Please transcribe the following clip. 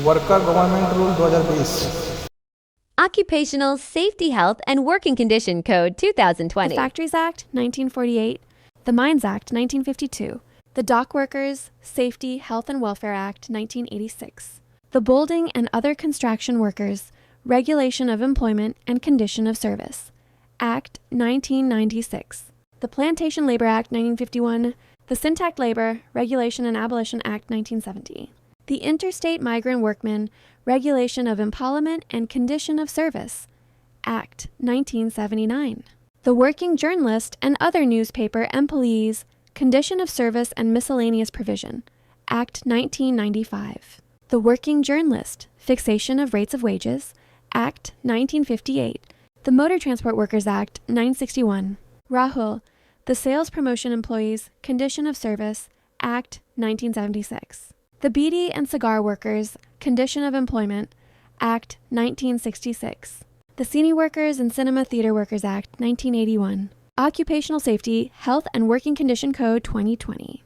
Worker government rule 2020। Occupational Safety, Health, and Working Condition Code 2020. The Factories Act, 1948, the Mines Act, 1952, the Dock Workers Safety, Health, and Welfare Act, 1986, the Building and Other Construction Workers Regulation of Employment and Condition of Service, Act, 1996, the Plantation Labor Act, 1951, the Syntax Labor Regulation and Abolition Act, 1970, the Interstate Migrant Workmen Regulation of Employment and Condition of Service, Act, 1979. The Working Journalist and Other Newspaper Employees Condition of Service and Miscellaneous Provision, Act, 1995. The Working Journalist Fixation of Rates of Wages, Act, 1958. The Motor Transport Workers Act, 1961. Rahul, the Sales Promotion Employees Condition of Service, Act, 1976. The Beedi and Cigar Workers Condition of Employment, Act, 1966. The Cine Workers and Cinema Theater Workers Act, 1981. Occupational Safety, Health, and Working Condition Code 2020.